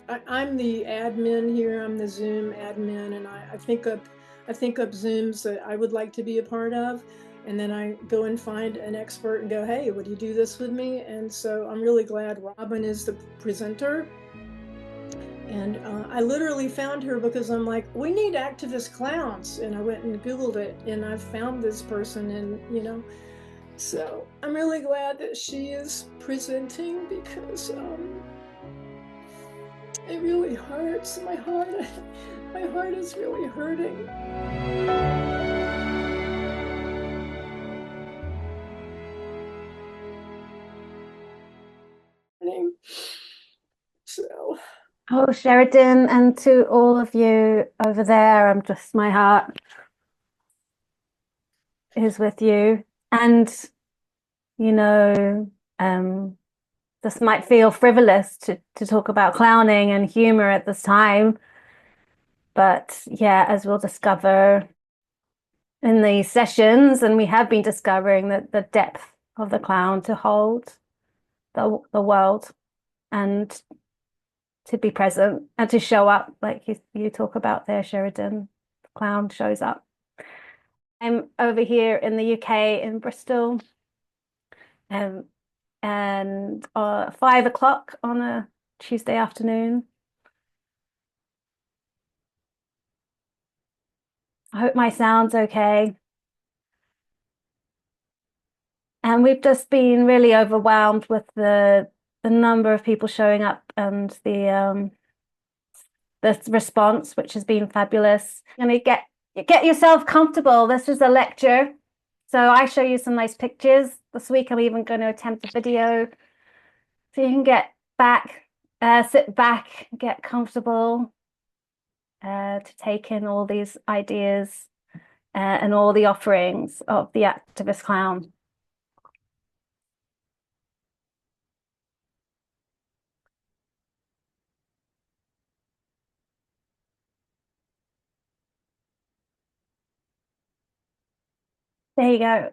I'm the admin here. I'm the Zoom admin, and I think up Zooms that I would like to be a part of, and then I go and find an expert and go, hey, would you do this with me? And so I'm really glad Robyn is the presenter. And I literally found her because I'm like, we need activist clowns, and I went and Googled it, and I found this person, and so I'm really glad that she is presenting because it really hurts. My heart, my heart is really hurting. So, Oh, Sheridan, and to all of you over there, my heart is with you. And, you know, um, this might feel frivolous to talk about clowning and humor at this time. But yeah, as we'll discover in these sessions, and we have been discovering that the depth of the clown to hold the world and to be present and to show up, like you talk about there, Sheridan. The clown shows up. I'm over here in the UK in Bristol, um, and 5 o'clock on a Tuesday afternoon. I hope my sound's okay. And we've just been really overwhelmed with the number of people showing up and the response, which has been fabulous. You're gonna get yourself comfortable. This is a lecture. So I show you some nice pictures. This week I'm even going to attempt a video. So you can sit back, get comfortable to take in all these ideas and all the offerings of the activist clown. There you go.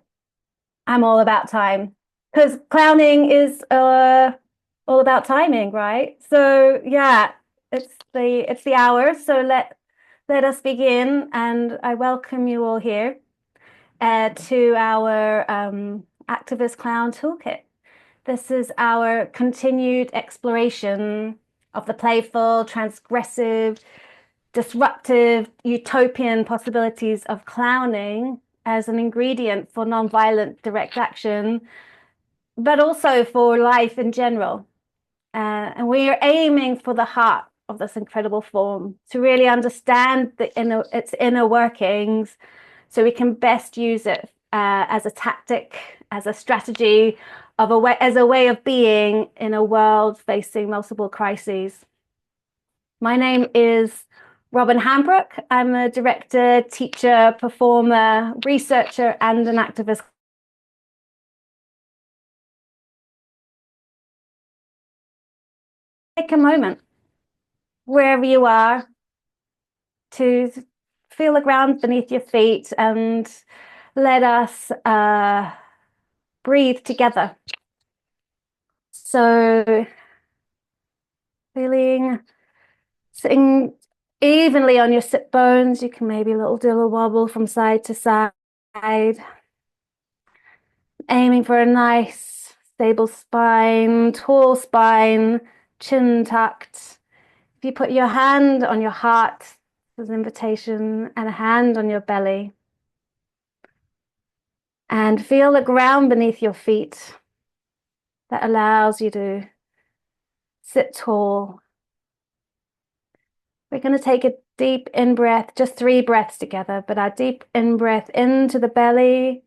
I'm all about time because clowning is all about timing, right? So yeah, it's the hour. So let us begin, and I welcome you all here to our activist clown toolkit. This is our continued exploration of the playful, transgressive, disruptive, utopian possibilities of clowning as an ingredient for nonviolent direct action, but also for life in general. And we are aiming for the heart of this incredible form to really understand its inner workings so we can best use it as a tactic, as a strategy, as a way of being in a world facing multiple crises. My name is Robyn Hambrook. I'm a director, teacher, performer, researcher, and an activist. Take a moment, wherever you are, to feel the ground beneath your feet and let us breathe together. So, sitting evenly on your sit bones, you can maybe do a wobble from side to side, aiming for a nice stable spine, tall spine, chin tucked. If you put your hand on your heart as an invitation and a hand on your belly, and feel the ground beneath your feet that allows you to sit tall. We're going to take a deep in breath, just 3 breaths together, but our deep in breath into the belly.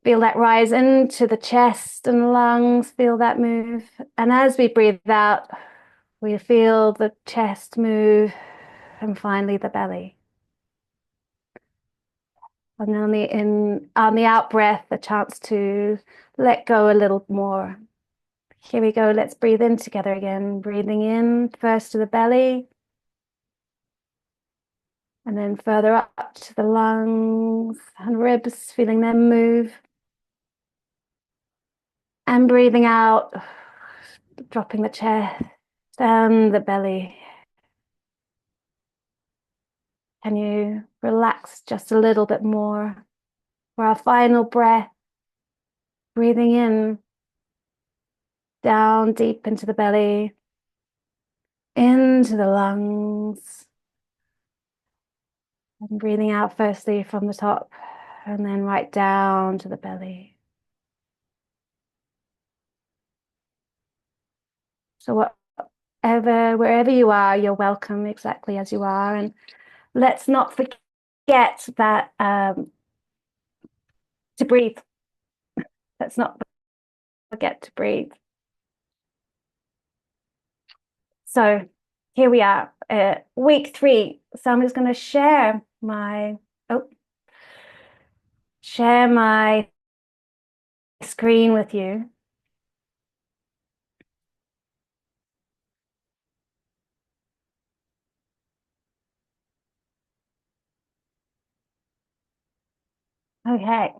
Feel that rise into the chest and lungs, feel that move. And as we breathe out, we feel the chest move and finally the belly. And on the out breath, a chance to let go a little more. Here we go. Let's breathe in together again. Breathing in first to the belly. And then further up to the lungs and ribs, feeling them move. And breathing out, dropping the chest Down the belly. Can you relax just a little bit more for our final breath? Breathing in, down deep into the belly, into the lungs, and breathing out firstly from the top and then right down to the belly. So wherever you are, you're welcome exactly as you are. And let's not forget that to breathe. Let's not forget to breathe. So here we are, week 3. So I'm just going to share my screen with you. Okay.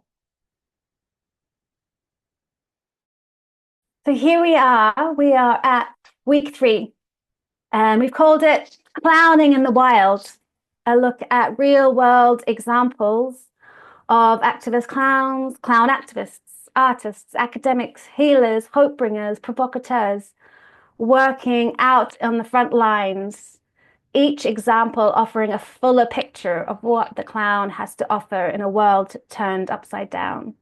So here we are. We are at week 3, and we've called it Clowning in the Wild, a look at real-world examples of activist clowns, clown activists, artists, academics, healers, hope bringers, provocateurs, working out on the front lines, each example offering a fuller picture of what the clown has to offer in a world turned upside down.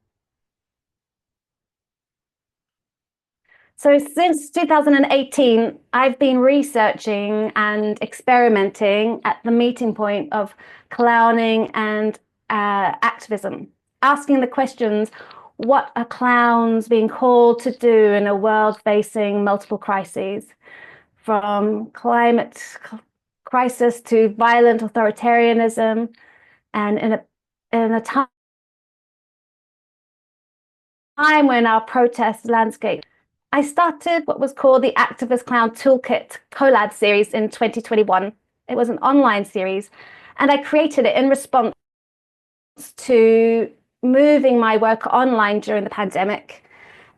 So since 2018, I've been researching and experimenting at the meeting point of clowning and activism, asking the questions, what are clowns being called to do in a world facing multiple crises, from climate crisis to violent authoritarianism, and in a time when our protest landscape. I started what was called the Activist Clown Toolkit collab series in 2021. It was an online series, and I created it in response to moving my work online during the pandemic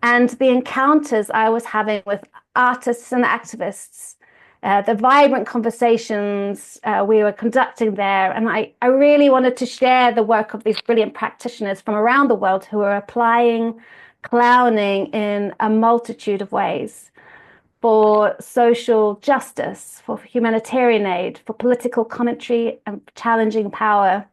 and the encounters I was having with artists and activists, the vibrant conversations we were conducting there. And I really wanted to share the work of these brilliant practitioners from around the world who are applying clowning in a multitude of ways for social justice, for humanitarian aid, for political commentary and challenging power,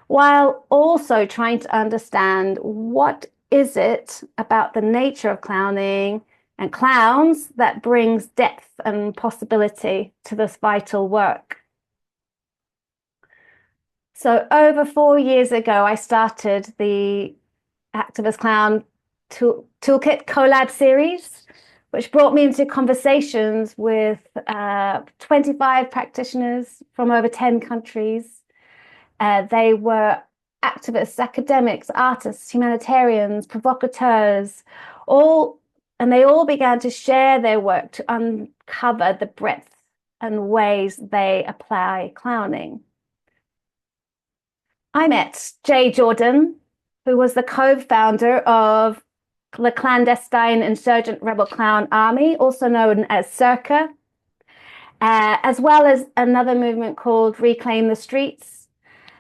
while also trying to understand what is it about the nature of clowning and clowns that brings depth and possibility to this vital work. So over 4 years ago, I started the Activist Clown Toolkit collab series, which brought me into conversations with 25 practitioners from over 10 countries. They were activists, academics, artists, humanitarians, provocateurs, and they all began to share their work to uncover the breadth and ways they apply clowning. I met Jay Jordan, who was the co-founder of the clandestine insurgent rebel clown army, also known as Circa, as well as another movement called Reclaim the Streets.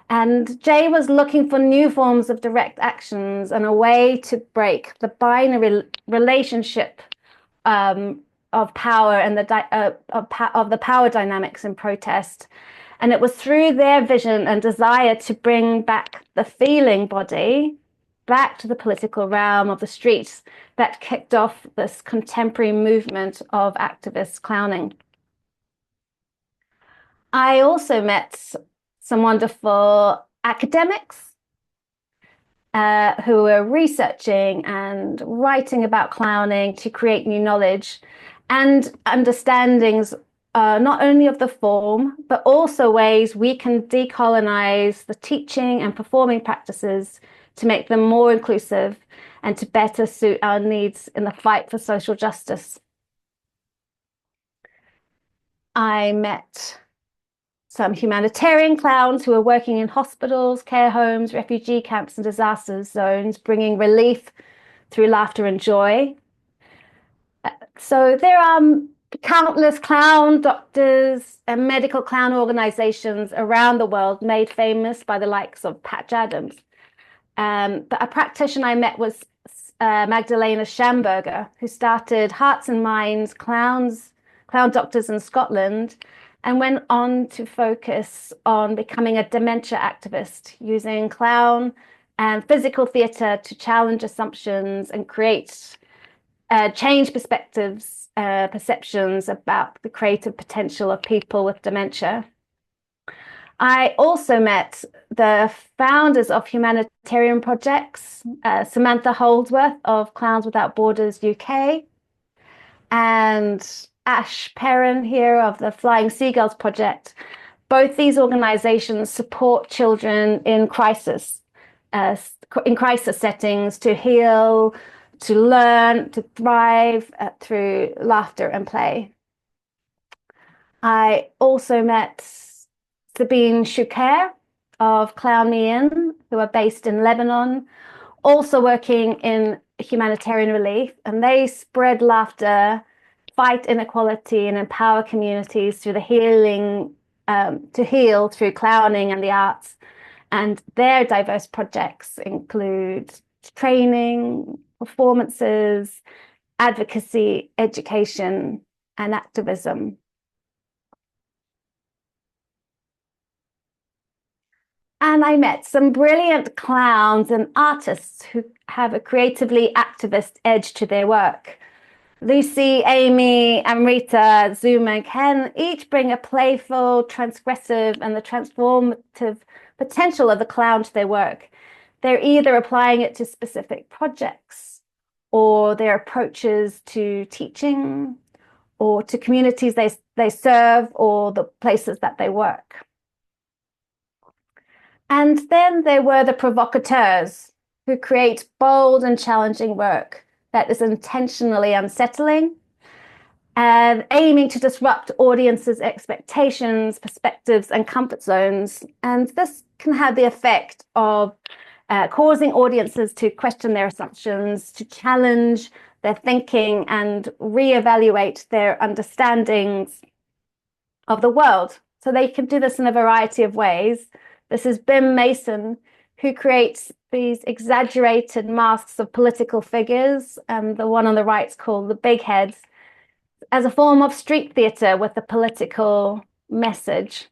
And Jay was looking for new forms of direct actions and a way to break the binary relationship of power and of the power dynamics in protest. And it was through their vision and desire to bring back the feeling body back to the political realm of the streets that kicked off this contemporary movement of activist clowning. I also met some wonderful academics who were researching and writing about clowning to create new knowledge and understandings, not only of the form, but also ways we can decolonize the teaching and performing practices to make them more inclusive and to better suit our needs in the fight for social justice. I met some humanitarian clowns who are working in hospitals, care homes, refugee camps, and disaster zones, bringing relief through laughter and joy. So there are countless clown doctors and medical clown organizations around the world made famous by the likes of Patch Adams. But a practitioner I met was Magdalena Schamberger, who started Hearts and Minds clown doctors in Scotland, and went on to focus on becoming a dementia activist using clown and physical theatre to challenge assumptions and create change perceptions about the creative potential of people with dementia. I also met the founders of humanitarian projects, Samantha Holdsworth of Clowns Without Borders UK, and Ash Perrin here of the Flying Seagulls Project. Both these organizations support children in crisis settings to heal, to learn, to thrive through laughter and play. I also met Sabine Choucair of Clown Me In, who are based in Lebanon, also working in humanitarian relief, and they spread laughter, fight inequality, and empower communities through the healing, to heal through clowning and the arts. And their diverse projects include training, performances, advocacy, education, and activism. And I met some brilliant clowns and artists who have a creatively activist edge to their work. Lucy, Amy, Amrita, Zuma, and Ken each bring a playful, transgressive, and the transformative potential of the clown to their work. They're either applying it to specific projects, or their approaches to teaching, or to communities they serve, or the places that they work. And then there were the provocateurs, who create bold and challenging work that is intentionally unsettling and aiming to disrupt audiences' expectations, perspectives, and comfort zones. And this can have the effect of causing audiences to question their assumptions, to challenge their thinking, and reevaluate their understandings of the world. So they can do this in a variety of ways. This is Bim Mason, who creates these exaggerated masks of political figures, and the one on the right is called the Big Heads, as a form of street theatre with a political message.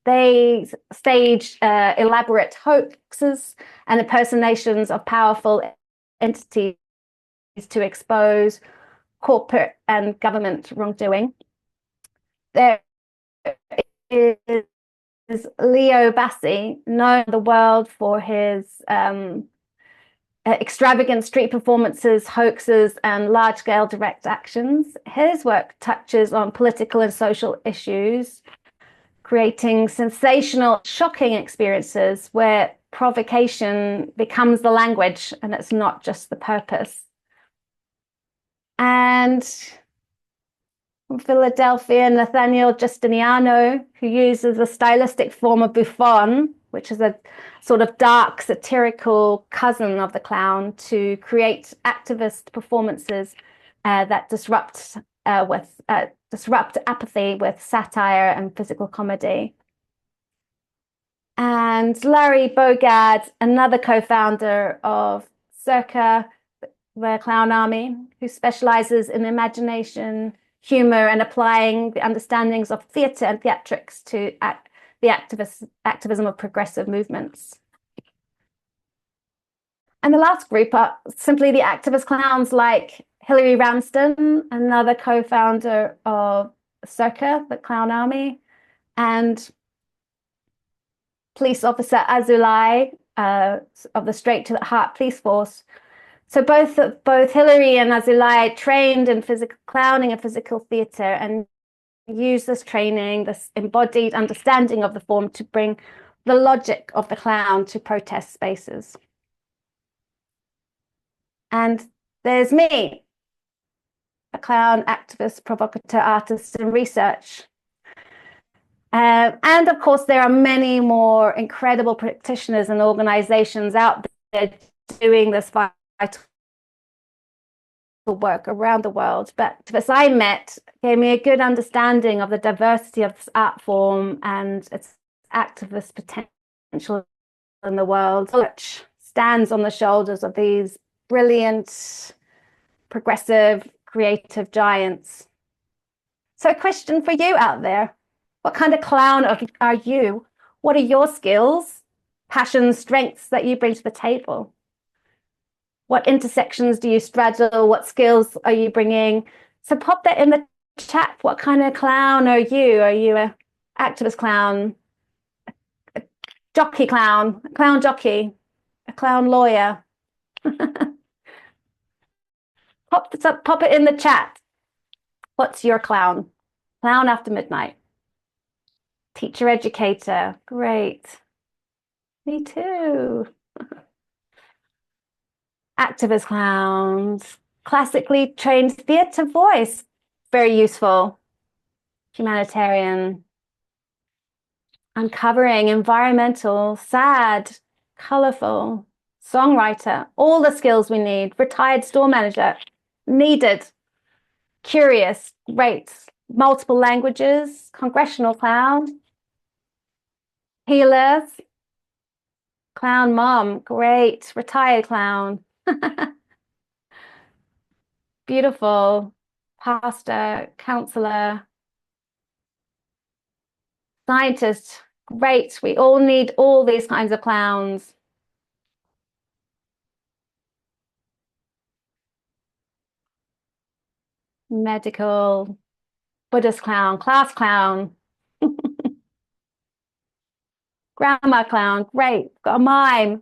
They stage elaborate hoaxes and impersonations of powerful entities to expose corporate and government wrongdoing. There is Leo Bassi, known in the world for his extravagant street performances, hoaxes, and large-scale direct actions. His work touches on political and social issues, creating sensational, shocking experiences where provocation becomes the language and it's not just the purpose. And from Philadelphia, Nathaniel Justiniano, who uses a stylistic form of buffon, which is a sort of dark, satirical cousin of the clown, to create activist performances that disrupt apathy with satire and physical comedy. And Larry Bogard, another co-founder of Circa, the Clown Army, who specializes in imagination, humor, and applying the understandings of theatre and theatrics to the activism of progressive movements. And the last group are simply the activist clowns like Hilary Ramsden, another co-founder of Circa, the Clown Army, and police officer Azulai of the Straight to the Heart Police Force. So both Hilary and Azulai trained in physical clowning and physical theatre, and use this training, this embodied understanding of the form, to bring the logic of the clown to protest spaces. And there's me, a clown activist, provocateur, artist, and research. And of course, there are many more incredible practitioners and organizations out there doing this vital work around the world. But as I met, gave me a good understanding of the diversity of this art form and its activist potential in the world, which stands on the shoulders of these brilliant, progressive, creative giants. So a question for you out there. What kind of clown are you? What are your skills, passions, strengths that you bring to the table? What intersections do you straddle? What skills are you bringing? So pop that in the chat. What kind of clown are you? Are you an activist clown, a jockey clown, a clown jockey, a clown lawyer? Pop it in the chat. What's your clown? Clown after midnight. Teacher educator. Great. Me too. Activist clowns. Classically trained theatre voice. Very useful. Humanitarian. Uncovering, environmental, sad, colorful, songwriter. All the skills we need. Retired store manager. Needed. Curious. Great. Multiple languages. Congressional clown. Healers. Clown mom. Great. Retired clown. Beautiful. Pastor, counselor, scientist. Great. We all need all these kinds of clowns. Medical, Buddhist clown, class clown, grandma clown. Great. Got a mime.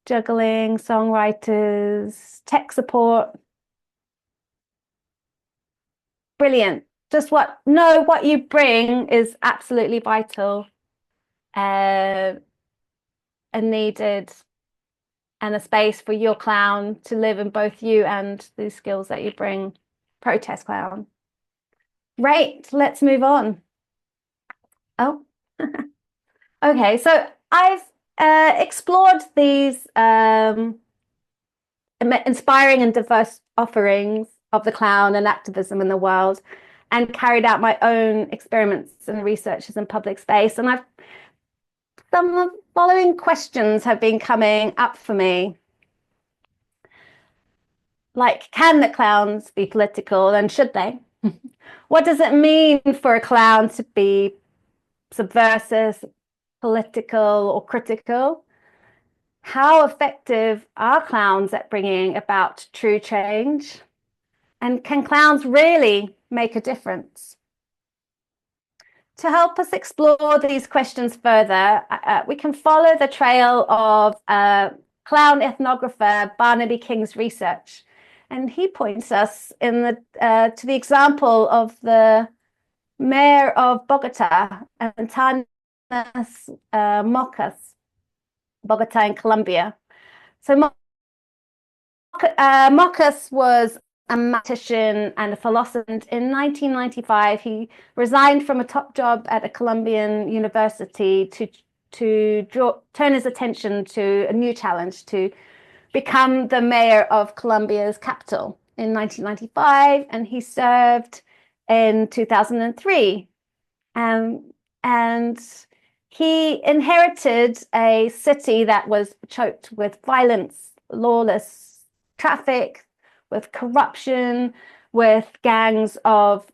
Juggling, songwriters, tech support. Brilliant. Just know what you bring is absolutely vital and needed, and a space for your clown to live in both you and the skills that you bring. Protest clown. Great. Let's move on. Oh, okay. So I've explored these inspiring and diverse offerings of the clown and activism in the world, and carried out my own experiments and researches in public space. And some of the following questions have been coming up for me. Like, can the clowns be political, and should they? What does it mean for a clown to be subversive, political, or critical? How effective are clowns at bringing about true change? And can clowns really make a difference? To help us explore these questions further, we can follow the trail of clown ethnographer Barnaby King's research. And he points us to the example of the mayor of Bogota, Antanas Mocas, Bogota in Colombia. So Mocas was a mathematician and a philosopher. In 1995, he resigned from a top job at a Colombian university to turn his attention to a new challenge, to become the mayor of Colombia's capital in 1995, and he served in 2003. And he inherited a city that was choked with violence, lawless traffic, with corruption, with gangs of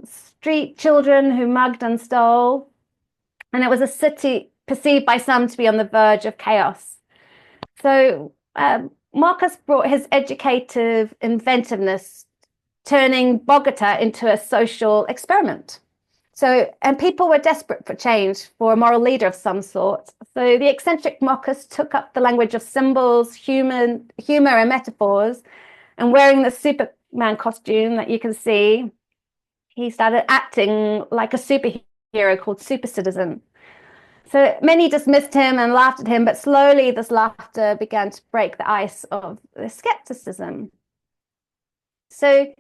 street children who mugged and stole. And it was a city perceived by some to be on the verge of chaos. So Marcus brought his educative inventiveness, turning Bogota into a social experiment. And people were desperate for change, for a moral leader of some sort. So the eccentric Marcus took up the language of symbols, humor, and metaphors, and wearing the Superman costume that you can see, he started acting like a superhero called Super Citizen. So many dismissed him and laughed at him, but slowly this laughter began to break the ice of the skepticism. So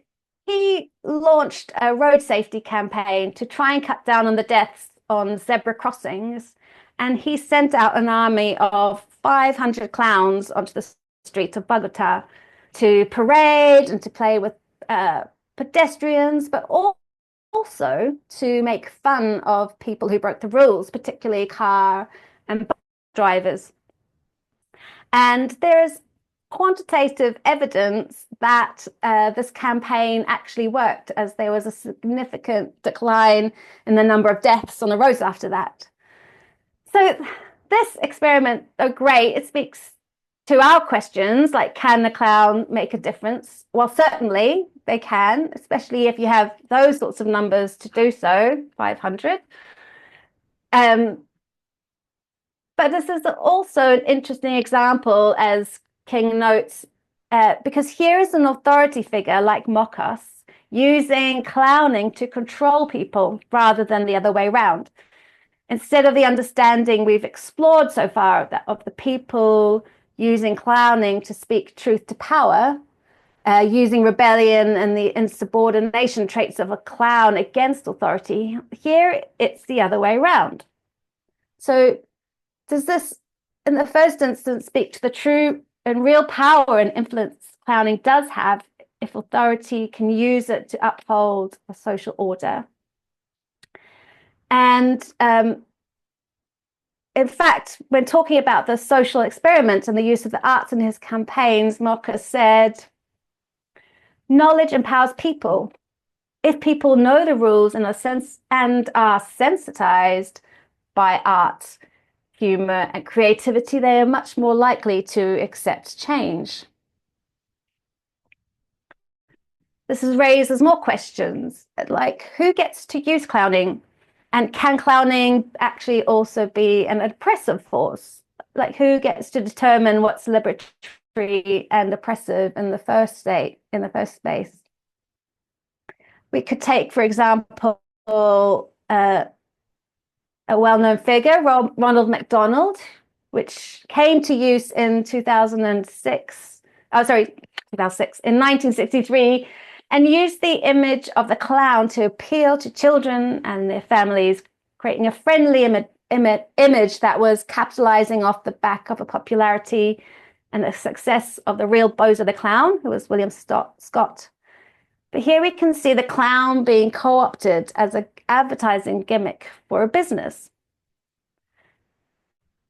he launched a road safety campaign to try and cut down on the deaths on zebra crossings. and he sent out an army of 500 clowns onto the streets of Bogota to parade and to play with pedestrians, but also to make fun of people who broke the rules, particularly car and bus drivers. And there is quantitative evidence that this campaign actually worked, as there was a significant decline in the number of deaths on the roads after that. So this experiment, though great, it speaks to our questions, like, can the clown make a difference? Well, certainly they can, especially if you have those sorts of numbers to do so, 500. But this is also an interesting example, as King notes, because here is an authority figure like Mockos using clowning to control people rather than the other way around. Instead of the understanding we've explored so far of the people using clowning to speak truth to power, using rebellion and the insubordination traits of a clown against authority, here it's the other way around. So does this, in the first instance, speak to the true and real power and influence clowning does have if authority can use it to uphold a social order? And in fact, when talking about the social experiment and the use of the arts in his campaigns, Mockos said, knowledge empowers people. If people know the rules and are sensitized by art, humor, and creativity, they are much more likely to accept change. This raises more questions, like who gets to use clowning? And can clowning actually also be an oppressive force? Like, who gets to determine what's liberatory and oppressive in the first place? We could take, for example, a well-known figure, Ronald McDonald, which came to use in 2006, in 1963, and used the image of the clown to appeal to children and their families, creating a friendly image that was capitalizing off the back of the popularity and the success of the real Bozo the Clown, who was William Scott. But here we can see the clown being co-opted as an advertising gimmick for a business.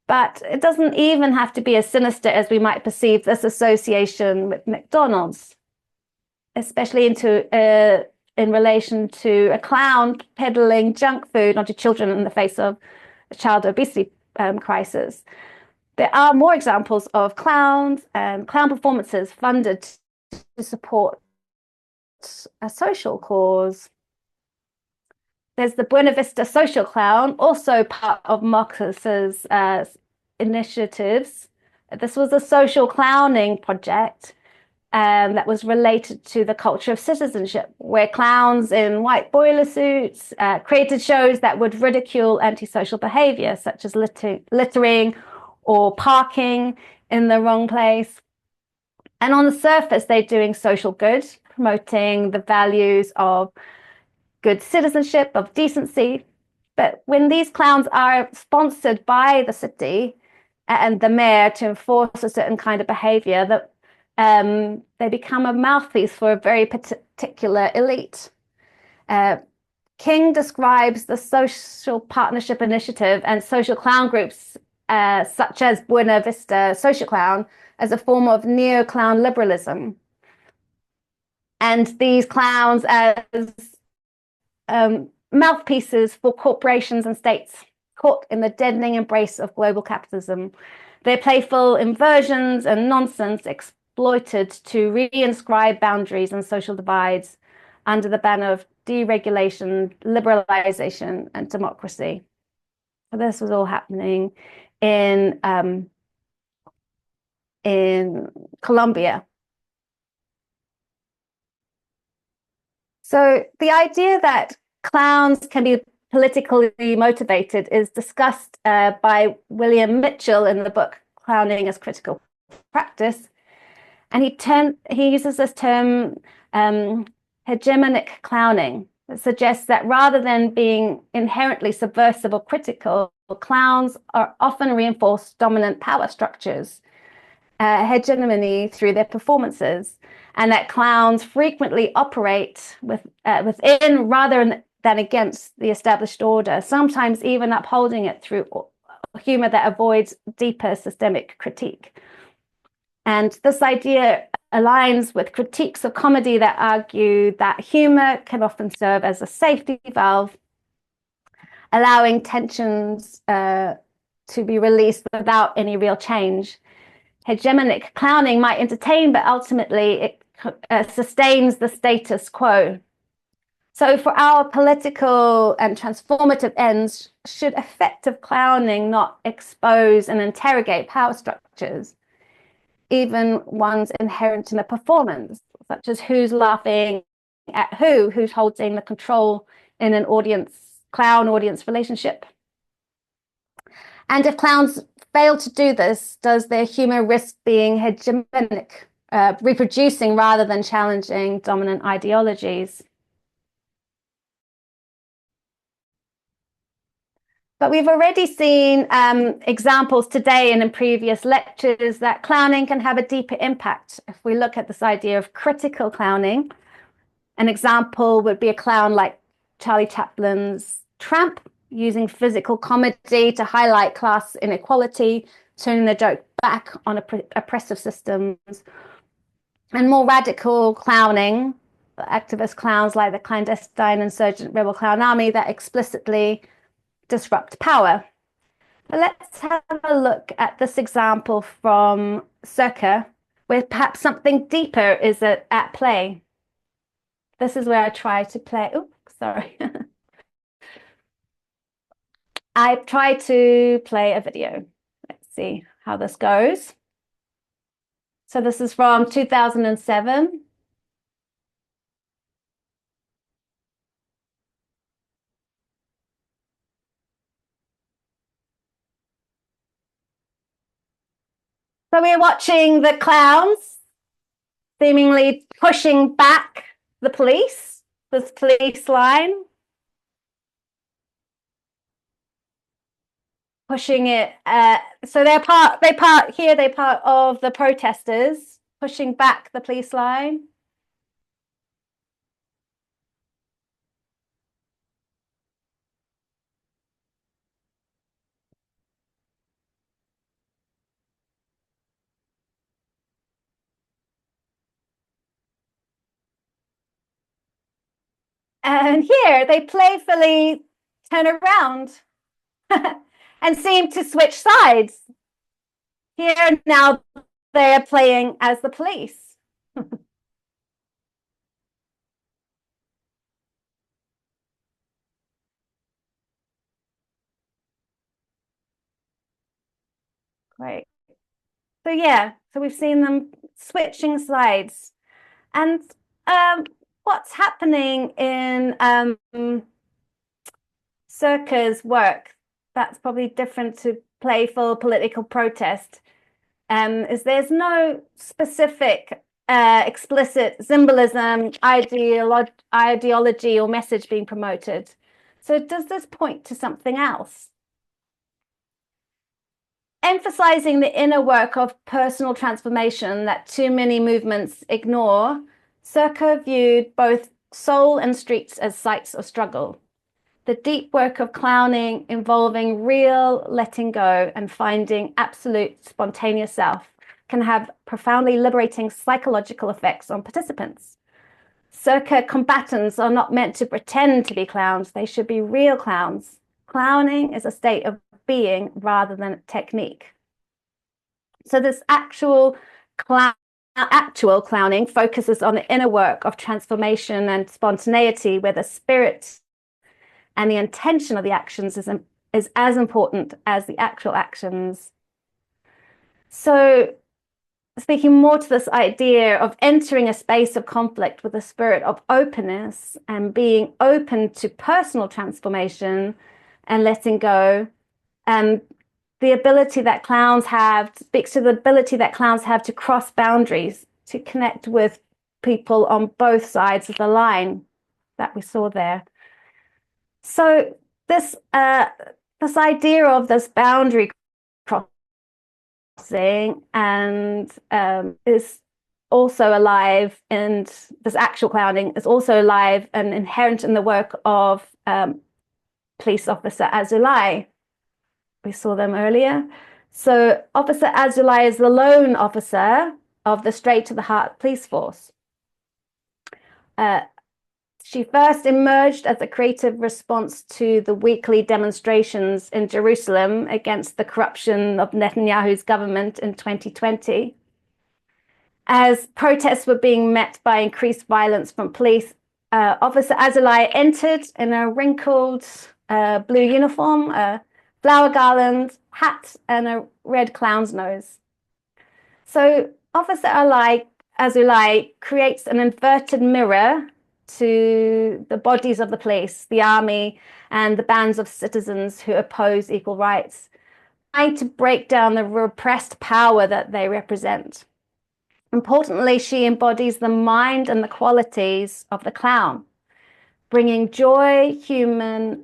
But it doesn't even have to be as sinister as we might perceive this association with McDonald's, especially in relation to a clown peddling junk food onto children in the face of a child obesity crisis. There are more examples of clowns and clown performances funded to support a social cause. There's the Buena Vista Social Clown, also part of Mockos's initiatives. This was a social clowning project that was related to the culture of citizenship, where clowns in white boiler suits created shows that would ridicule antisocial behavior, such as littering or parking in the wrong place. And on the surface, they're doing social good, promoting the values of good citizenship, of decency. But when these clowns are sponsored by the city and the mayor to enforce a certain kind of behavior, that they become a mouthpiece for a very particular elite. King describes the social partnership initiative and social clown groups, such as Buena Vista Social Clown, as a form of neo-clown liberalism. And these clowns as mouthpieces for corporations and states caught in the deadening embrace of global capitalism. Their playful inversions and nonsense exploited to reinscribe boundaries and social divides under the banner of deregulation, liberalization, and democracy. So this was all happening in Colombia. So the idea that clowns can be politically motivated is discussed by William Mitchell in the book Clowning as Critical Practice. And he uses this term hegemonic clowning. It suggests that rather than being inherently subversive or critical, clowns are often reinforce dominant power structures, hegemony through their performances, and that clowns frequently operate within rather than against the established order, sometimes even upholding it through humor that avoids deeper systemic critique. And this idea aligns with critiques of comedy that argue that humor can often serve as a safety valve, allowing tensions to be released without any real change. Hegemonic clowning might entertain, but ultimately it sustains the status quo. So for our political and transformative ends, should effective clowning not expose and interrogate power structures, even ones inherent in the performance, such as who's laughing at who's holding the control in an clown-audience relationship? And if clowns fail to do this, does their humor risk being hegemonic, reproducing rather than challenging dominant ideologies? But we've already seen examples today and in previous lectures that clowning can have a deeper impact. If we look at this idea of critical clowning, an example would be a clown like Charlie Chaplin's Tramp, using physical comedy to highlight class inequality, turning the joke back on oppressive systems. And more radical clowning, activist clowns like the clandestine insurgent rebel clown army that explicitly disrupt power. But let's have a look at this example from Circa, where perhaps something deeper is at play. This is where I try to play. Oops, sorry. I tried to play a video. Let's see how this goes. So this is from 2007. So we're watching the clowns seemingly pushing back the police, this police line. Pushing it, so they're part of the protesters pushing back the police line. And here they playfully turn around and seem to switch sides. Here now they're playing as the police. Great. So yeah, so we've seen them switching sides. And what's happening in Circa's work that's probably different to playful political protest is there's no specific explicit symbolism, ideology or message being promoted. So does this point to something else? Emphasizing the inner work of personal transformation that too many movements ignore, Circa viewed both soul and streets as sites of struggle. The deep work of clowning involving real letting go and finding absolute spontaneous self can have profoundly liberating psychological effects on participants. Circa combatants are not meant to pretend to be clowns, they should be real clowns. Clowning is a state of being rather than technique. So this actual clowning focuses on the inner work of transformation and spontaneity, where the spirit and the intention of the actions is as important as the actual actions. So speaking more to this idea of entering a space of conflict with a spirit of openness and being open to personal transformation and letting go, and the ability that clowns have speaks to the ability that clowns have to cross boundaries, to connect with people on both sides of the line that we saw there. So this this idea of this boundary crossing and is also alive, and this actual clowning is also alive and inherent in the work of police officer Azulai. We saw them earlier. So Officer Azulai is the lone officer of the Straight to the Heart police force. She first emerged as a creative response to the weekly demonstrations in Jerusalem against the corruption of Netanyahu's government in 2020. As protests were being met by increased violence from police, Officer Azulai entered in a wrinkled blue uniform, a flower garland, hat, and a red clown's nose. So Officer Azulai creates an inverted mirror to the bodies of the police, the army, and the bands of citizens who oppose equal rights, trying to break down the repressed power that they represent. Importantly, she embodies the mind and the qualities of the clown, bringing joy, humor,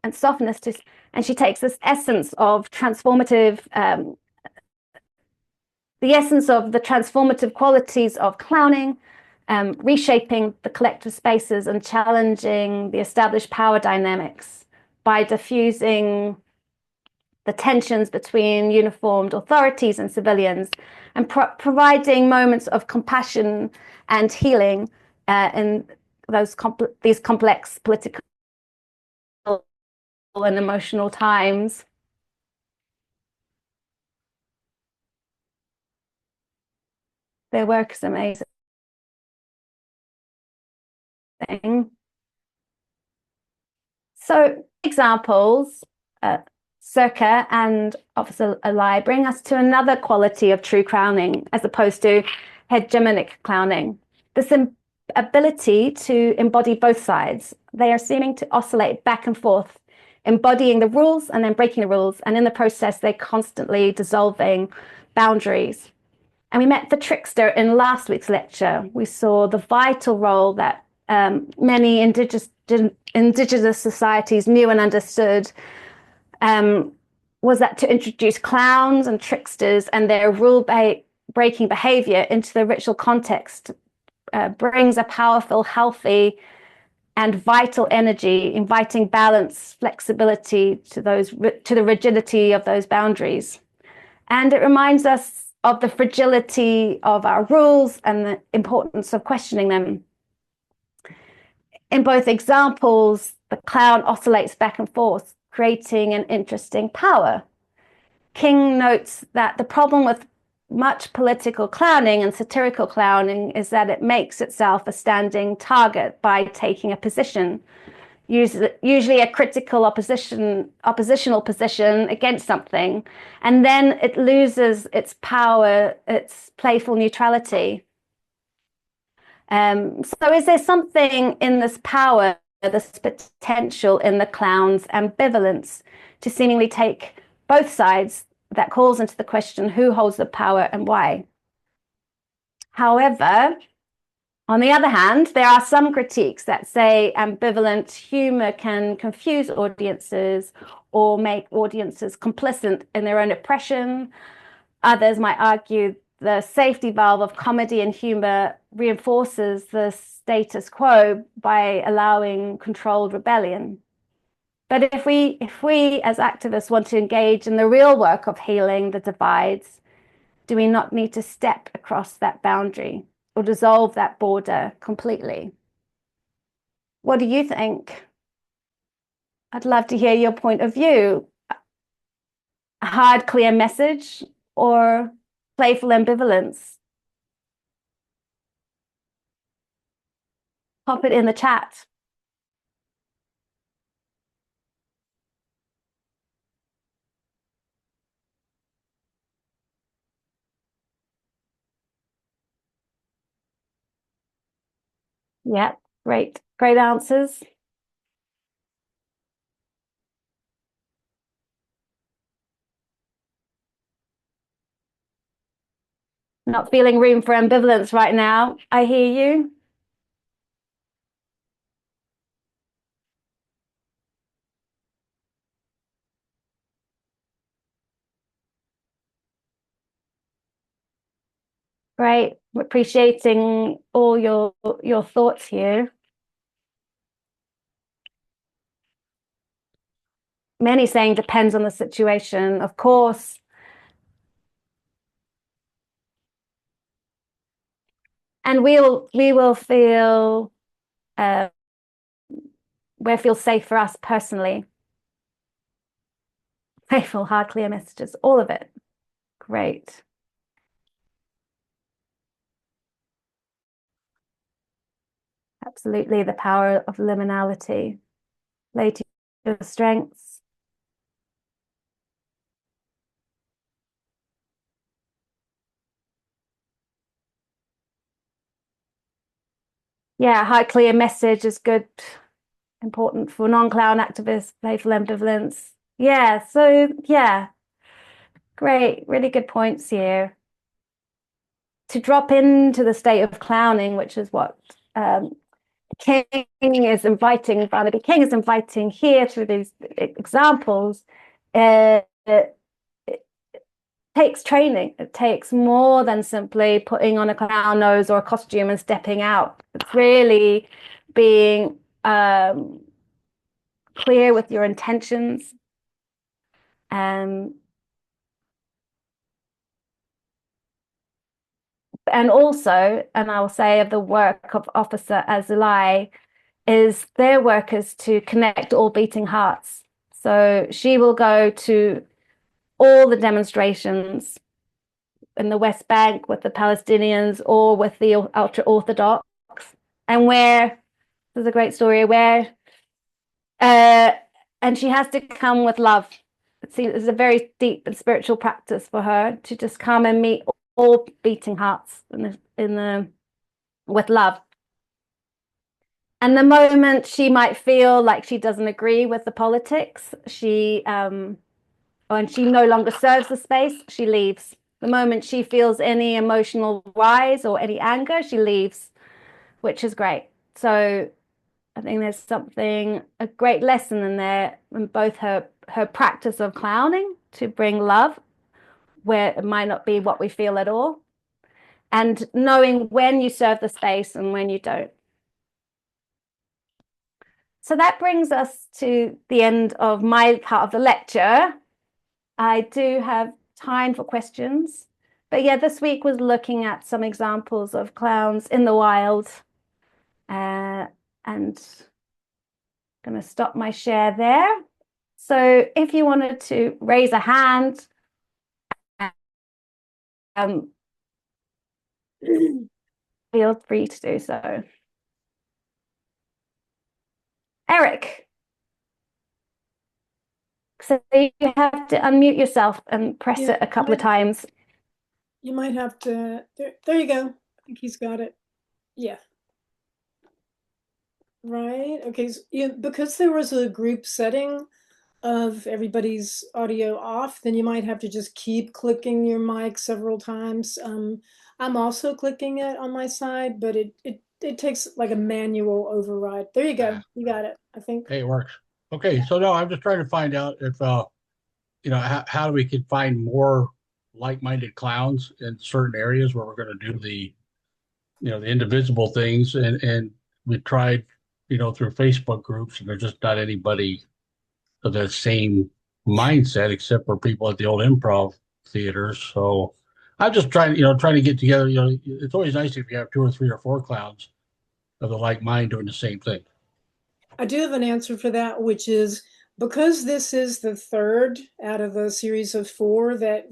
and softness to, and she takes this essence of the essence of the transformative qualities of clowning, reshaping the collective spaces and challenging the established power dynamics by diffusing the tensions between uniformed authorities and civilians, and providing moments of compassion and healing in these complex political and emotional times. Their work is amazing. So examples, Circa and Officer Alai bring us to another quality of true clowning as opposed to hegemonic clowning. This ability to embody both sides. They are seeming to oscillate back and forth, embodying the rules and then breaking the rules. And in the process, they're constantly dissolving boundaries. And we met the trickster in last week's lecture. We saw the vital role that many indigenous societies knew and understood was that to introduce clowns and tricksters and their rule-breaking behavior into the ritual context brings a powerful, healthy, and vital energy, inviting balance, flexibility to the rigidity of those boundaries. And it reminds us of the fragility of our rules and the importance of questioning them. In both examples, the clown oscillates back and forth, creating an interesting power. King notes that the problem with much political clowning and satirical clowning is that it makes itself a standing target by taking a position, usually a critical oppositional position against something, and then it loses its power, its playful neutrality. So is there something in this power, this potential in the clown's ambivalence to seemingly take both sides that calls into the question who holds the power and why? However, on the other hand, there are some critiques that say ambivalent humor can confuse audiences or make audiences complicit in their own oppression. Others might argue the safety valve of comedy and humor reinforces the status quo by allowing controlled rebellion. But if we as activists want to engage in the real work of healing the divides, do we not need to step across that boundary or dissolve that border completely? What do you think? I'd love to hear your point of view. A hard, clear message or playful ambivalence? Pop it in the chat. Yeah, great answers. Not feeling room for ambivalence right now. I hear you. Great. Appreciating all your thoughts here. Many saying depends on the situation, of course. And we will feel where it feels safe for us personally. Faithful, hard, clear messages, all of it. Great. Absolutely, the power of liminality. Play to your strengths. Yeah, high clear message is good, important for non-clown activists, playful ambivalence. Yeah, so yeah, great, really good points here. To drop into the state of clowning, which is what King is inviting, Barnaby King is inviting here through these examples, it takes training. It takes more than simply putting on a clown nose or a costume and stepping out. It's really being clear with your intentions. And also, and I'll say of the work of Officer Azulai, is their work is to connect all beating hearts. So she will go to all the demonstrations in the West Bank with the Palestinians or with the ultra Orthodox, and where there's a great story where, and she has to come with love. See, it's a very deep and spiritual practice for her to just come and meet all beating hearts with love. And the moment she might feel like she doesn't agree with the politics, and she no longer serves the space, she leaves. The moment she feels any emotional rise or any anger, she leaves, which is great. So I think there's a great lesson in there in both her practice of clowning to bring love where it might not be what we feel at all, and knowing when you serve the space and when you don't. So that brings us to the end of my part of the lecture. I do have time for questions. But yeah, this week was looking at some examples of clowns in the wild. And I'm going to stop my share there. So if you wanted to raise a hand, feel free to do so. Eric. So you have to unmute yourself and press it a couple of times. You might have to, there you go. I think he's got it. Yeah. Right. Okay. So, because there was a group setting of everybody's audio off, then you might have to just keep clicking your mic several times. I'm also clicking it on my side, but it takes like a manual override. There you go. You got it, I think. Hey, it works. Okay, so no, I'm just trying to find out if how we can find more like-minded clowns in certain areas where we're going to do the indivisible things, and we tried through Facebook groups, and there's just not anybody of that same mindset except for people at the old improv theaters. So I'm just trying to get together. It's always nice if you have two or three or four clowns of the like mind doing the same thing. I do have an answer for that, which is because this is the third out of a series of four that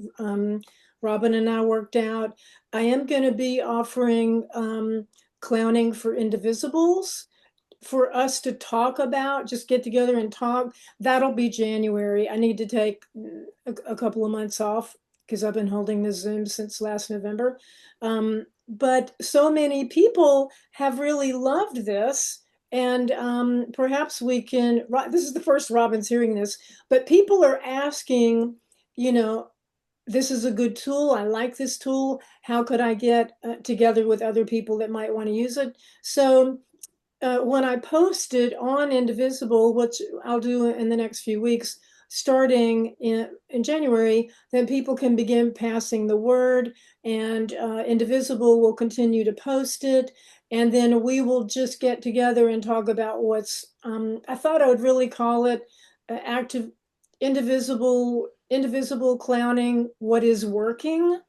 Robyn and I worked out, I am going to be offering clowning for Indivisibles for us to talk about, just get together and talk. That'll be January. I need to take a couple of months off because I've been holding the Zoom since last November. But so many people have really loved this. And perhaps we can, this is the first Robyn's hearing this, but people are asking, this is a good tool. I like this tool. How could I get together with other people that might want to use it? So when I post it on Indivisible, which I'll do in the next few weeks, starting in January, then people can begin passing the word, and Indivisible will continue to post it. And then we will just get together and talk about what's, I thought I would really call it active, indivisible clowning, what is working.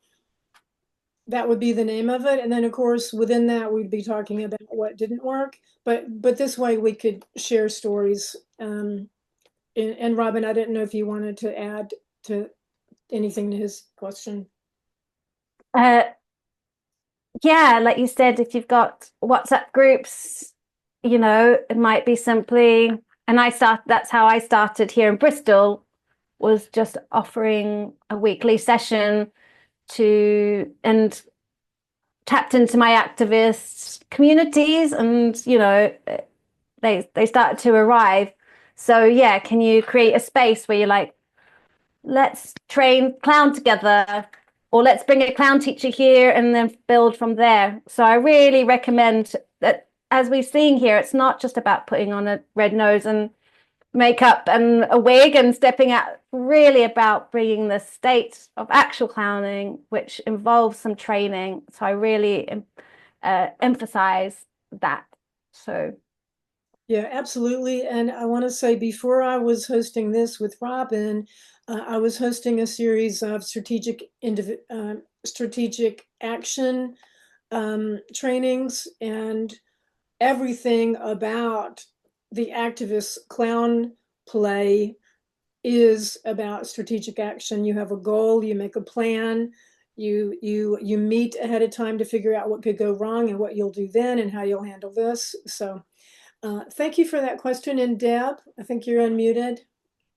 That would be the name of it. And then of course, within that, we'd be talking about what didn't work. But this way we could share stories. And Robyn, I didn't know if you wanted to add to anything to his question. Yeah, like you said, if you've got WhatsApp groups, it might be simply, and that's how I started here in Bristol, was just offering a weekly session and tapped into my activist communities, and they started to arrive. So yeah, can you create a space where you're like, let's train clown together, or let's bring a clown teacher here and then build from there. So I really recommend that. As we've seen here, it's not just about putting on a red nose and makeup and a wig and stepping out, really about bringing the state of actual clowning, which involves some training. So I really emphasize that. So yeah, absolutely. And I want to say, before I was hosting this with Robyn, I was hosting a series of strategic action trainings, and everything about the activist clown play is about strategic action. You have a goal, you make a plan, you meet ahead of time to figure out what could go wrong and what you'll do then and how you'll handle this. So thank you for that question. And Deb, I think you're unmuted.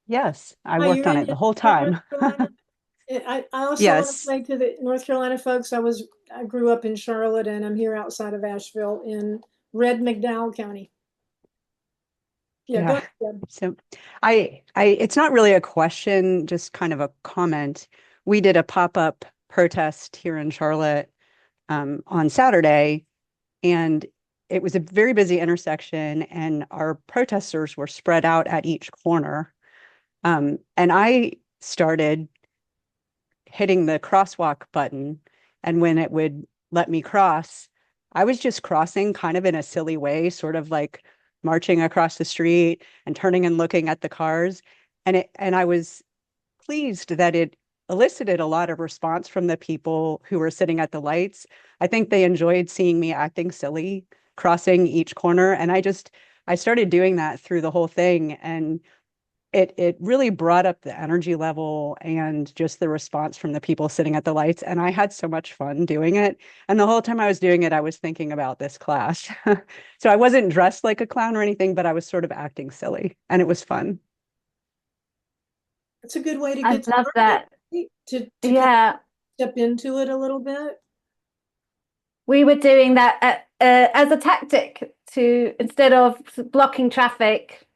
Yes, I Hi, worked you're on in it the whole North time. Carolina. I also want to Yes. say to the North Carolina folks, I grew up in Charlotte, and I'm here outside of Asheville in Red McDowell County. Yeah, go Yeah. ahead. So it's not really a question, just kind of a comment. We did a pop-up protest here in Charlotte on Saturday, and it was a very busy intersection, and our protesters were spread out at each corner. And I started hitting the crosswalk button, and when it would let me cross, I was just crossing kind of in a silly way, sort of like marching across the street and turning and looking at the cars. And I was pleased that it elicited a lot of response from the people who were sitting at the lights. I think they enjoyed seeing me acting silly, crossing each corner. And I started doing that through the whole thing. And it really brought up the energy level and just the response from the people sitting at the lights. And I had so much fun doing it. And the whole time I was doing it, I was thinking about this class. So I wasn't dressed like a clown or anything, but I was sort of acting silly, and it was fun. It's a good way to I get love started, that. to kind of Yeah, step into it a little bit. we were doing that as a tactic to, instead of blocking traffic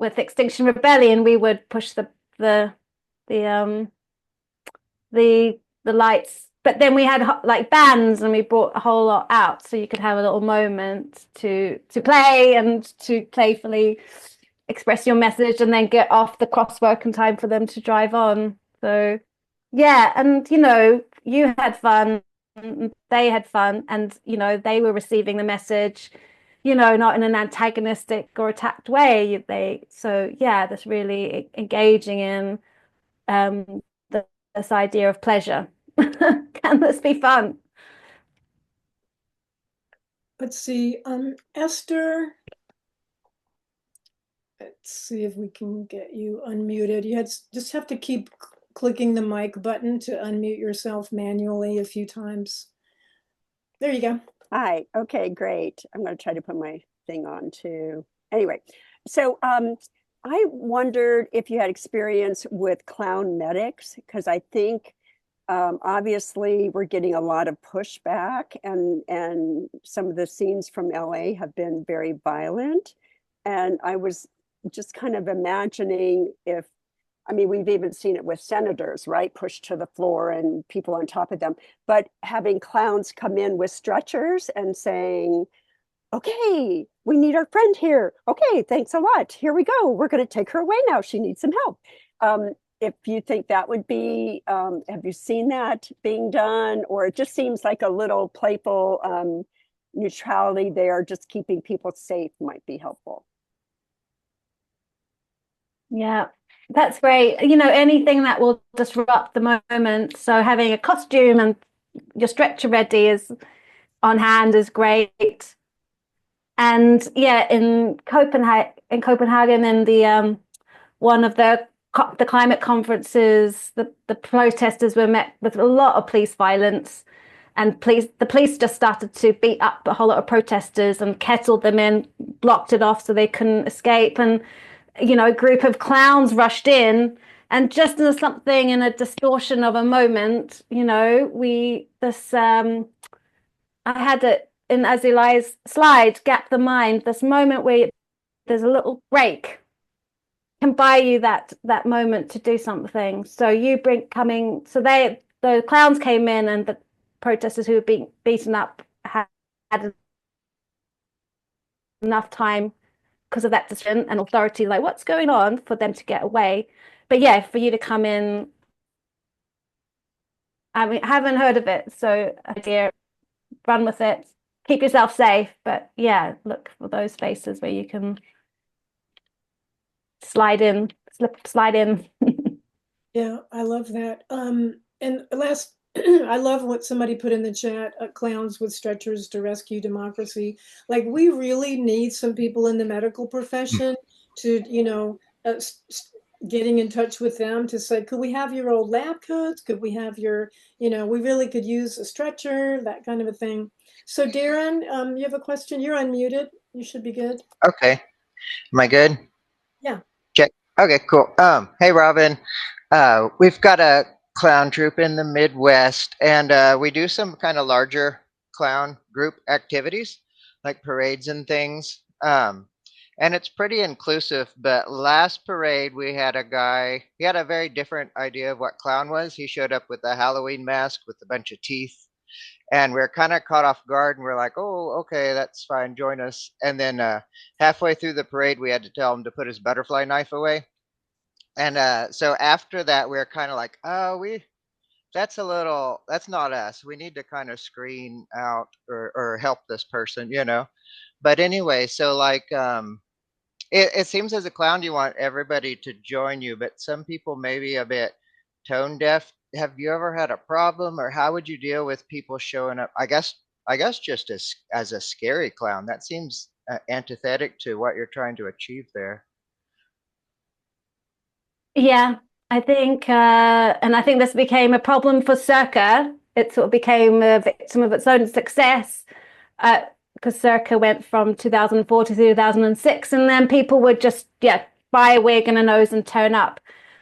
with Extinction Rebellion, we would push the the um the lights. But then we had like bands, and we brought a whole lot out, so you could have a little moment to play and to playfully express your message, and then get off the crosswalk in time for them to drive on. So yeah, and you had fun, they had fun, and they were receiving the message, not in an antagonistic or attacked way. So yeah, that's really engaging in um this idea of pleasure. Can this be fun? Let's see, Esther, let's see if we can get you unmuted. You just have to keep clicking the mic button to unmute yourself manually a few times. There you go. Hi. Okay, great. I'm going to try to put my thing on too. Anyway, so I wondered if you had experience with clown medics, because I think obviously we're getting a lot of pushback, and some of the scenes from LA have been very violent. And I was just kind of imagining if, I mean, we've even seen it with senators, right? Pushed to the floor and people on top of them. But having clowns come in with stretchers and saying, okay, we need our friend here. Okay, thanks a lot. Here we go. We're going to take her away now. She needs some help. If you think that would be, have you seen that being done? Or it just seems like a little playful neutrality there, just keeping people safe might be helpful. Yeah, that's great. You know, anything that will disrupt the moment. So having a costume and your stretcher ready is on hand is great. And yeah, in Copenhagen, in the one of the climate conferences, the protesters were met with a lot of police violence, and the police just started to beat up a whole lot of protesters and kettled them in, blocked it off so they couldn't escape. And you know, a group of clowns rushed in, and just as something in a distortion of a moment, you know, I had it in Azulai's slide, Gap the Mind, this moment where there's a little break can buy you that moment to do something. So the clowns came in, and the protesters who were being beaten up had enough time because of that decision and authority, like what's going on, for them to get away. But yeah, for you to come in, I mean, I haven't heard of it, so idea, run with it, keep yourself safe. But yeah, look for those spaces where you can slide in. Yeah, I love that. And last, I love what somebody put in the chat, clowns with stretchers to rescue democracy. Like, we really need some people in the medical profession to, you know, getting in touch with them to say, could we have your old lab coats? Could we have your, you know, we really could use a stretcher, that kind of a thing. So Darren, you have a question? You're unmuted. You should be good. Okay. Am I good? Yeah. Check. Okay, cool. Hey Robyn. We've got a clown troupe in the Midwest, and we do some kind of larger clown group activities, like parades and things. And it's pretty inclusive, but last parade we had a guy, he had a very different idea of what clown was. He showed up with a Halloween mask with a bunch of teeth, and we are kind of caught off guard, and we're like, oh, okay, that's fine, join us. And then halfway through the parade we had to tell him to put his butterfly knife away. And so after that we are kind of like, oh, that's not us, we need to kind of screen out or help this person, you know. But anyway, so like it seems as a clown you want everybody to join you, but some people may be a bit tone deaf. Have you ever had a problem, or how would you deal with people showing up? I guess just as a scary clown. That seems antithetic to what you're trying to achieve there. Yeah, and I think this became a problem for Circa. It sort of became a victim of its own success, because Circa went from 2004 to 2006, and then people would just, yeah, buy a wig and a nose and turn up,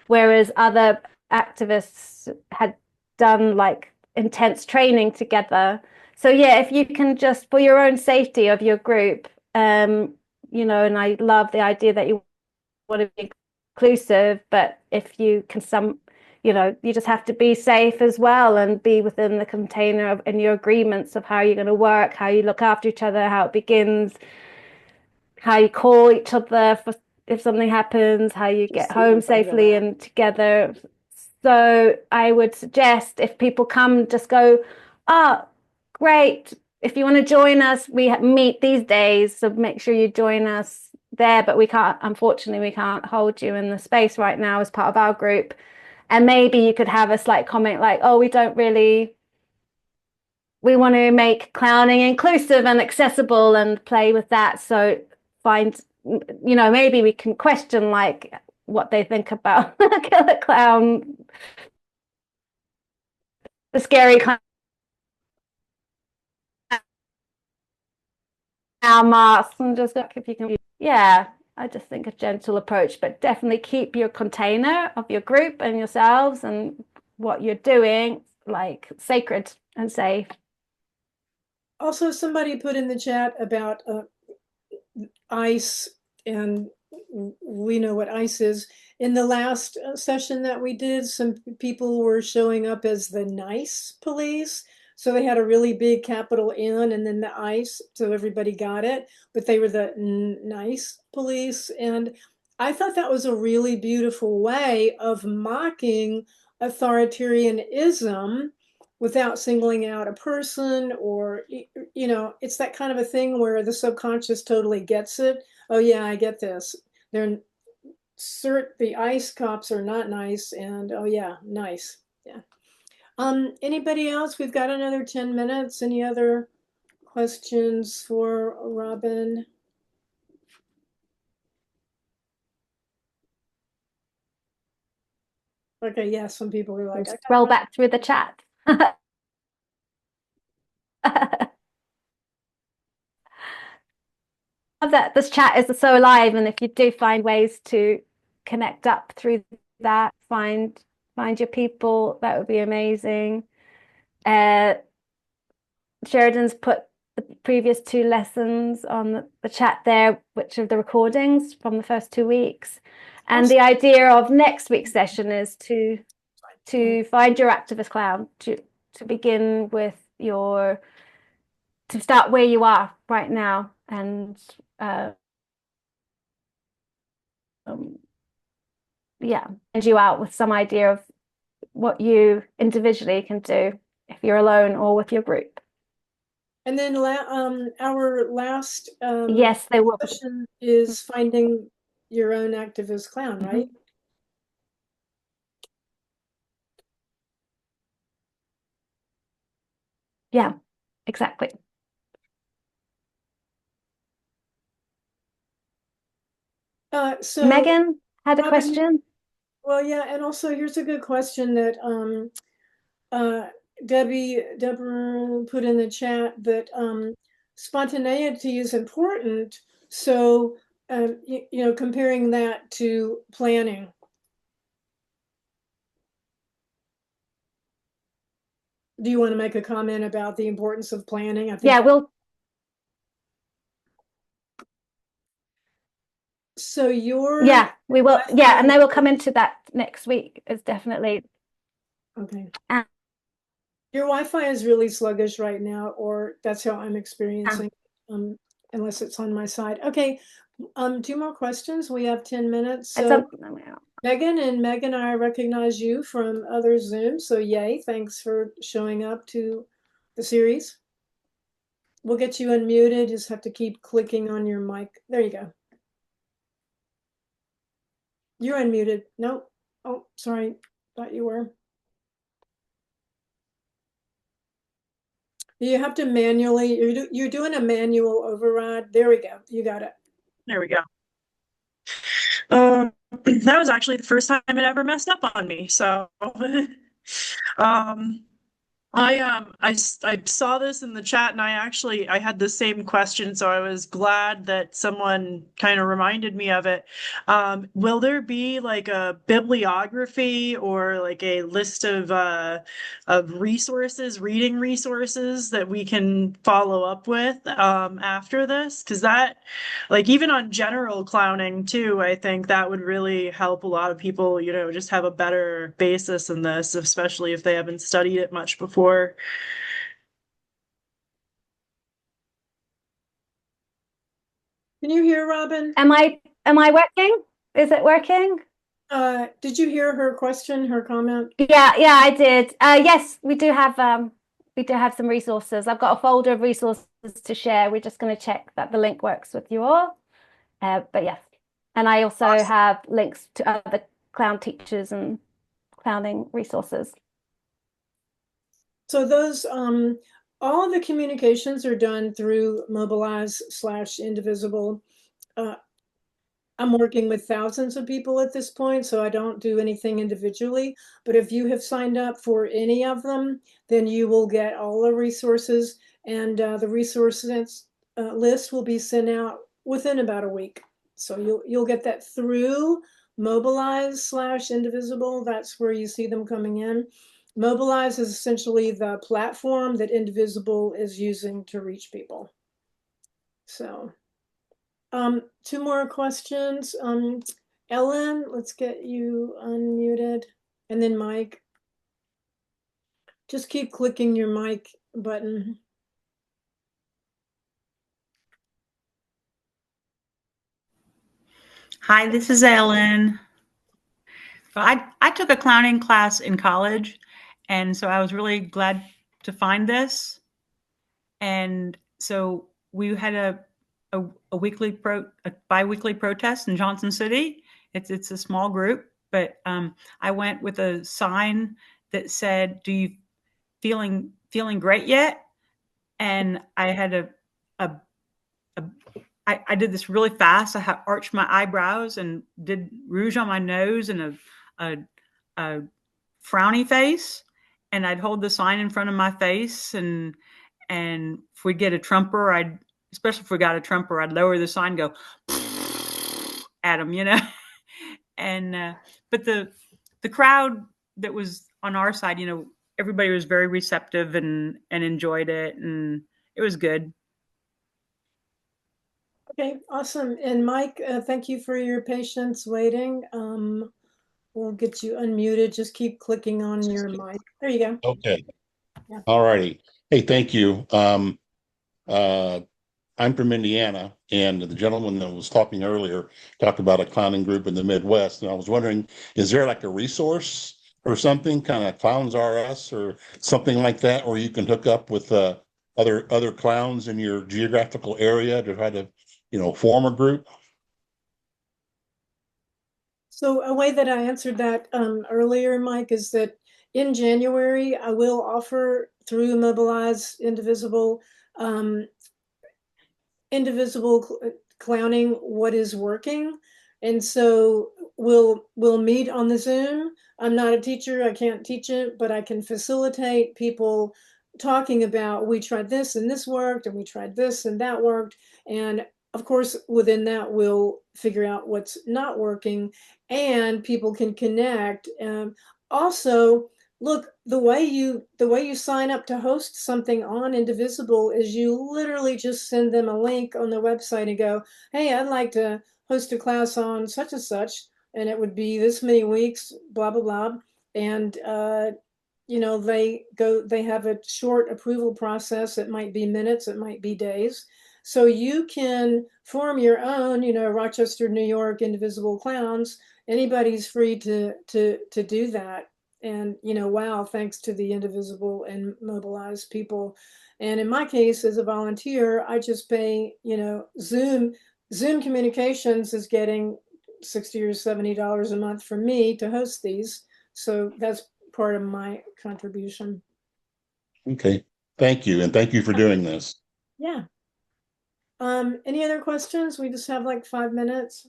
whereas other activists had done like intense training together. So yeah, if you can just, for your own safety of your group, you know, and I love the idea that you want to be inclusive, but if you can you know, you just have to be safe as well and be within the container of in your agreements of how you're going to work, how you look after each other, how it begins, how you call each other for if something happens, how you get home safely and together. So I would suggest if people come, just go, oh, great. If you want to join us, we meet these days, so make sure you join us there. But unfortunately, we can't hold you in the space right now as part of our group. And maybe you could have a slight comment like, oh, we want to make clowning inclusive and accessible and play with that. So you know, maybe we can question like what they think about Killer Clown, the scary clown masks, and just look if you can. Yeah, I just think a gentle approach, but definitely keep your container of your group and yourselves and what you're doing like sacred and safe. Also, somebody put in the chat about ICE, and we know what ICE is. In the last session that we did, some people were showing up as the nice police, So they had a really big capital N and then the ice, so everybody got it, but they were the nice police. And I thought that was a really beautiful way of mocking authoritarianism without singling out a person, or, you know, it's that kind of a thing where the subconscious totally gets it. Oh yeah, I get this. They're the ICE cops are not nice, and oh yeah, nice. Yeah. Anybody else? We've got another 10 minutes. Any other questions for Robyn? Okay, yeah, some people are like, I Scroll back through the chat. That this chat is so alive, and if you do find ways to connect up through that, find your people, that would be amazing. Sheridan's put the previous 2 lessons on the chat there, which are the recordings from the first 2 weeks. And the idea of next week's session is to find your activist clown, to begin with to start where you are right now, and yeah, and you out with some idea of what you individually can do if you're alone or with your group. And then our last yes, they will. Session is finding your own activist clown, right? Yeah, exactly. So Megan had a Robyn, question. well, yeah, and also here's a good question that Deborah put in the chat, that spontaneity is important. So you know, comparing that to planning. Do you want to make a comment about the importance of planning? I think Yeah, we'll. So your Yeah, we will. Yeah, and they will come into that next week. It's definitely okay. Your Wi-Fi is really sluggish right now, or that's how I'm experiencing. Unless it's on my side. Okay. 2 more questions. We have 10 minutes. So Megan, I recognize you from other Zoom. So yay, thanks for showing up to the series. We'll get you unmuted. Just have to keep clicking on your mic. There you go. You're unmuted. Nope. Oh, sorry. Thought you were. You have to manually, you're doing a manual override. There we go. You got it. There we go. That was actually the first time it ever messed up on me. So, I saw this in the chat, and I had the same question, so I was glad that someone kind of reminded me of it. Will there be like a bibliography or like a list of resources, reading resources that we can follow up with after this? Because that, like, even on general clowning too, I think that would really help a lot of people, you know, just have a better basis in this, especially if they haven't studied it much before. Can you hear Robyn? Am I working? Is it working? Did you hear her question, her comment? Yeah, I did. Yes, we do have some resources. I've got a folder of resources to share. We're just going to check that the link works with you all. But yes, and I also have links to other clown teachers and clowning resources. So those all of the communications are done through Mobilize/Indivisible. I'm working with thousands of people at this point, so I don't do anything individually. But if you have signed up for any of them, then you will get all the resources, and the resources list will be sent out within about a week. So you'll get that through Mobilize/Indivisible. That's where you see them coming in. Mobilize is essentially the platform that Indivisible is using to reach people. So 2 more questions. Ellen, let's get you unmuted. And then Mike. Just keep clicking your mic button. Hi, this is Ellen. I took a clowning class in college, and so I was really glad to find this. And so we had a weekly a bi-weekly protest in Johnson City. It's a small group, but I went with a sign that said, "Do you feeling great yet?" And I had a I did this really fast. I arched my eyebrows and did rouge on my nose and a, a frowny face. And I'd hold the sign in front of my face. And if we get a trumper, especially if we got a trumper, I'd lower the sign, go at him, And but the crowd that was on our side, everybody was very receptive and enjoyed it, and it was good. Okay, awesome. And Mike, thank you for your patience waiting. We'll get you unmuted. Just keep clicking on your mic. There you go. Okay. Yeah. All righty. Hey, thank you. I'm from Indiana, and the gentleman that was talking earlier talked about a clowning group in the Midwest. And I was wondering, is there like a resource or something, kind of Clowns R Us or something like that, where you can hook up with other clowns in your geographical area to try to, form a group? So a way that I answered that earlier, Mike, is that in January, I will offer through Mobilize Indivisible, clowning what is working. And so we'll meet on the Zoom. I'm not a teacher, I can't teach it, but I can facilitate people talking about, we tried this and this worked, and we tried this and that worked. And of course, within that, we'll figure out what's not working, and people can connect. Also, look, the way you sign up to host something on Indivisible is you literally just send them a link on the website and go, hey, I'd like to host a class on such and such, and it would be this many weeks, blah blah blah. And they have a short approval process. It might be minutes, it might be days. So you can form your own, Rochester, New York, Indivisible Clowns. Anybody's free to do that. And wow, thanks to the Indivisible and Mobilize people. And in my case, as a volunteer, I just pay, Zoom Communications is getting $60 or $70 a month from me to host these. So that's part of my contribution. Okay. Thank you. And thank you for doing this. Yeah. Any other questions? We just have like 5 minutes.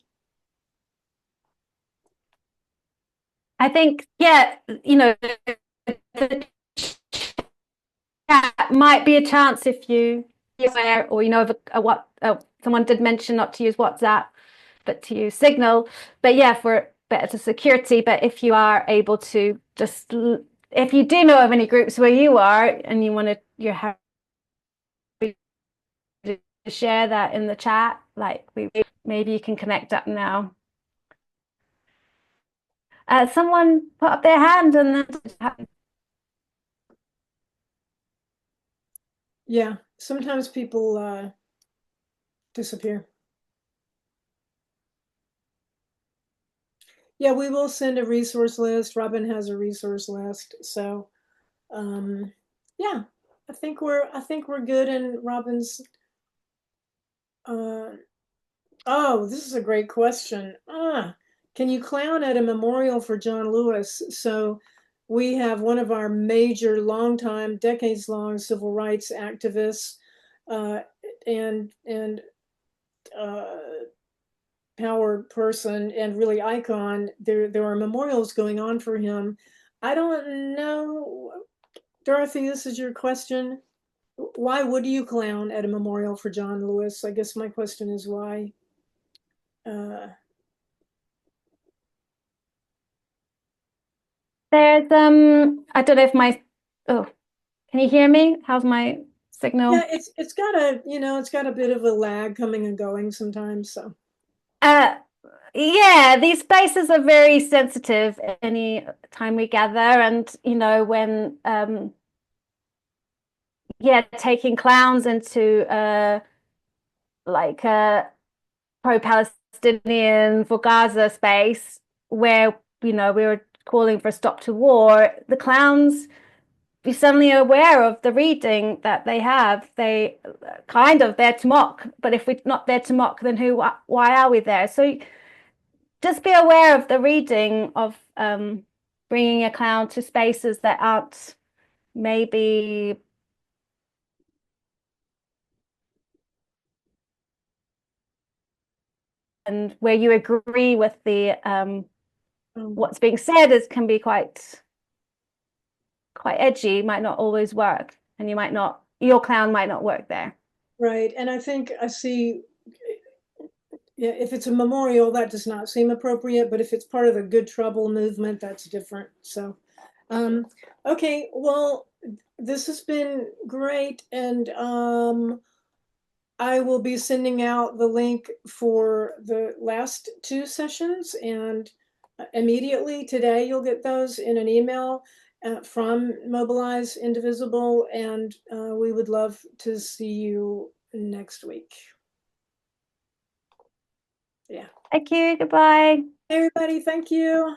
I think, yeah, that might be a chance if you or what someone did mention not to use WhatsApp but to use Signal, but yeah, for better security. But if you are able to just, if you do know of any groups where you are and you're happy to share that in the chat, like maybe you can connect up now. Someone put up their hand and then Yeah, sometimes people disappear. Yeah, we will send a resource list. Robyn has a resource list. So yeah, I think we're good. And Robyn's oh, this is a great question. Can you clown at a memorial for John Lewis? So we have one of our major, longtime, decades-long civil rights activists and power person and really icon. There are memorials going on for him. I don't know, Dorothy, this is your question. Why would you clown at a memorial for John Lewis? I guess my question is why. there's I don't know if can you hear me? How's my signal? Yeah, it's got a bit of a lag coming and going sometimes. So yeah, these spaces are very sensitive any time we gather, and when yeah, taking clowns into like pro-Palestinian for Gaza space where, you know, we were calling for a stop to war, the clowns be suddenly aware of the reading that they have. They kind of there to mock, but if we're not there to mock, then why are we there? So just be aware of the reading of bringing a clown to spaces that aren't maybe and where you agree with the what's being said is can be quite edgy, might not always work, and your clown might not work there. Right. And I think I see, yeah, if it's a memorial, that does not seem appropriate, but if it's part of the Good Trouble movement, that's different. So, okay, well, this has been great. And I will be sending out the link for the last two sessions, and immediately today you'll get those in an email from Mobilize Indivisible, and we would love to see you next week. Yeah. Thank you. Goodbye. Hey, everybody. Thank you.